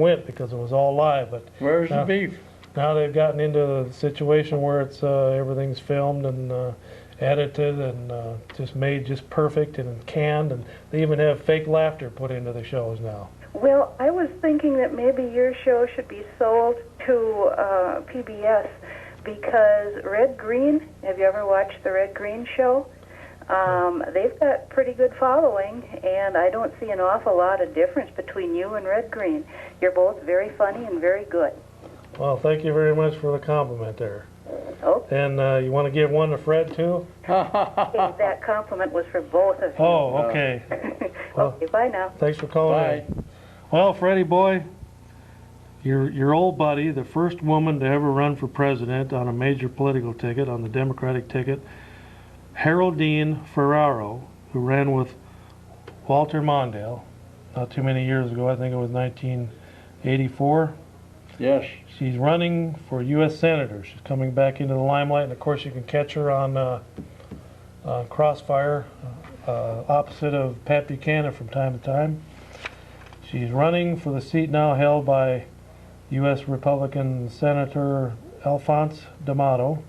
went because it was all live. But where's the beef? Now they've gotten into the situation where it's everything's filmed and edited and just made just perfect and canned, and they even have fake laughter put into the shows now. Well, I was thinking that maybe your show should be sold to PBS because Red Green, have you ever watched the Red Green show? They've got pretty good following, and I don't see an awful lot of difference between you and Red Green. You're both very funny and very good. Well, thank you very much for the compliment there. Okay. And you want to give one to Fred, too? That compliment was for both of you. Oh, okay. Well, okay, bye now. Thanks for calling in. Well, Freddie boy, your old buddy, the first woman to ever run for president on a major political ticket, on the Democratic ticket, Haroldine Ferraro, who ran with Walter Mondale not too many years ago. I think it was 1984. Yes. She's running for U.S. Senator. She's coming back into the limelight, and of course you can catch her on Crossfire, opposite of Pat Buchanan from time to time. She's running for the seat now held by U.S. Republican Senator Alphonse D'Amato.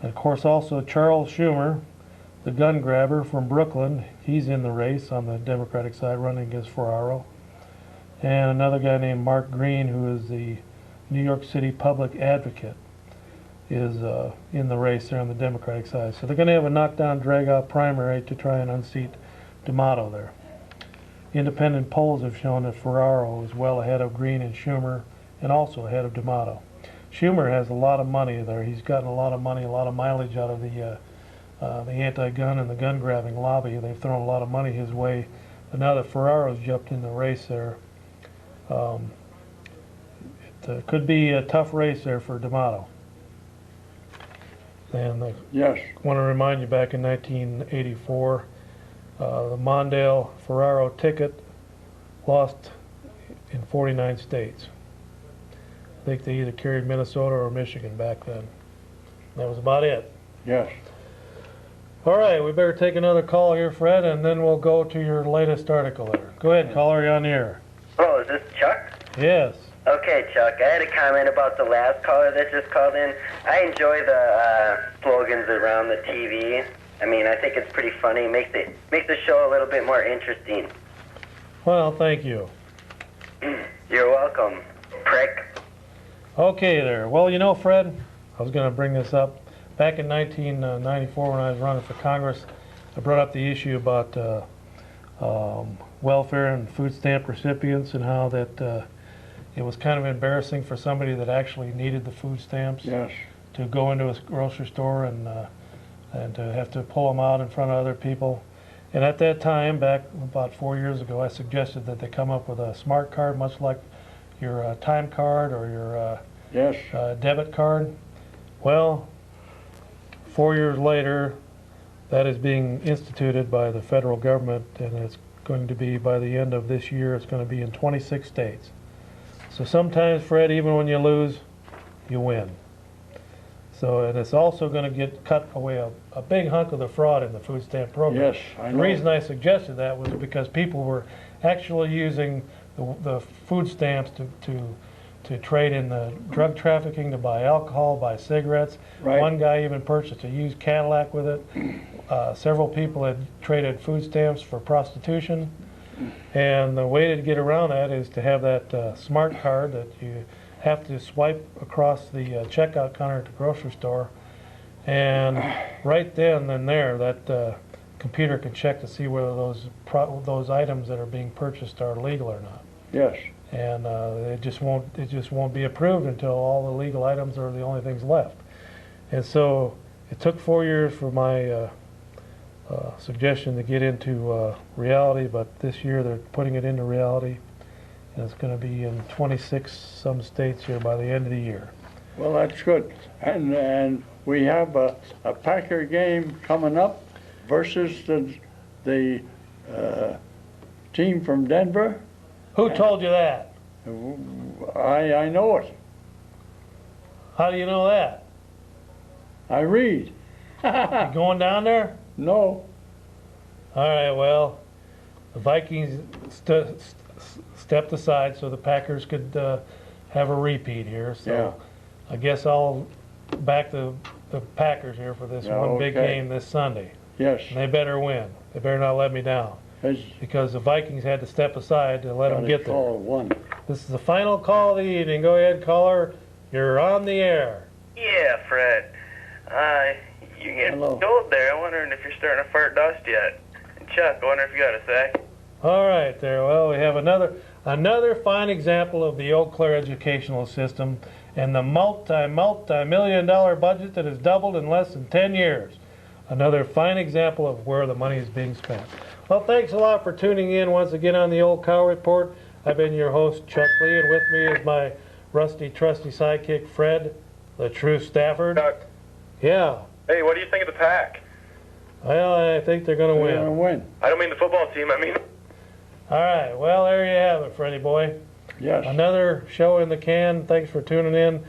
And of course also Charles Schumer, the gun grabber from Brooklyn. He's in the race on the Democratic side, running against Ferraro. And another guy named Mark Green, who is the New York City public advocate, is in the race there on the Democratic side. So they're going to have a knockdown, drag-out primary to try and unseat D'Amato there. Independent polls have shown that Ferraro is well ahead of Green and Schumer, and also ahead of D'Amato. Schumer has a lot of money there. He's gotten a lot of money, a lot of mileage out of the anti-gun and the gun-grabbing lobby. They've thrown a lot of money his way. But now that Ferraro's jumped in the race there, it could be a tough race there for D'Amato. And yes. I want to remind you, back in 1984, the Mondale-Ferraro ticket lost in 49 states. I think they either carried Minnesota or Michigan back then. That was about it. Yes. All right, we better take another call here, Fred, and then we'll go to your latest article there. Go ahead, caller, you're on the air. Oh, is this Chuck? Yes. Okay, Chuck, I had a comment about the last caller that just called in. I enjoy the slogans around the TV. I mean, I think it's pretty funny. Makes the show a little bit more interesting. Well, thank you. You're welcome, prick. Okay there. Well, you know, Fred, I was going to bring this up. Back in 1994, when I was running for Congress, I brought up the issue about welfare and food stamp recipients, and how that it was kind of embarrassing for somebody that actually needed the food stamps Yes. to go into a grocery store and to have to pull them out in front of other people. And at that time, back about 4 years ago, I suggested that they come up with a smart card, much like your time card or your Yes. debit card. Well, 4 years later, that is being instituted by the federal government, and it's going to be, by the end of this year, it's going to be in 26 states. So sometimes, Fred, even when you lose, you win. So, and it's also going to get cut away a big hunk of the fraud in the food stamp program. Yes, I The know. reason I suggested that was because people were actually using the food stamps to trade in the drug trafficking, to buy alcohol, buy cigarettes. Right. One guy even purchased a used Cadillac with it. Several people had traded food stamps for prostitution. And the way to get around that is to have that smart card that you have to swipe across the checkout counter at the grocery store. And right then and there, that computer can check to see whether those items that are being purchased are legal or not. Yes. And it just won't be approved until all the legal items are the only things left. And so it took 4 years for my suggestion to get into reality, but this year they're putting it into reality, and it's going to be in 26 some states here by the end of the year. Well, that's good. And we have a Packer game coming up versus the team from Denver. Who told you that? I know it. How do you know that? I read. You going down there? No. All right, well, the Vikings stepped aside so the Packers could have a repeat here. So Yeah. I guess I'll back the Packers here for this Yeah, one big okay. game this Sunday. Yes. And they better win. They better not let me down, It's because the Vikings had to step aside to let them get there. call one. This is the final call of the evening. Go ahead, caller. You're on the air. Yeah, Fred. You're getting Hello. old there. I'm wondering if you're starting to fart dust yet. And Chuck, I wonder if you got a sec. All right, there. Well, we have another fine example of the Eau Claire educational system and the multi-million-dollar budget that has doubled in less than 10 years. Another fine example of where the money is being spent. Well, thanks a lot for tuning in once again on the Old Cow Report. I've been your host, Chuck Lee, and with me is my rusty, trusty sidekick, Fred, the true Stafford. Chuck, Yeah. hey, what do you think of the pack? Well, I think they're going to They're win. going to win. I don't mean the football team. I mean. All right. Well, there you have it, Freddie boy. Yes. Another show in the can. Thanks for tuning in.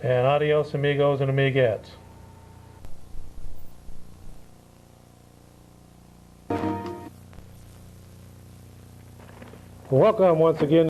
And adios, amigos and amigettes. Welcome once again.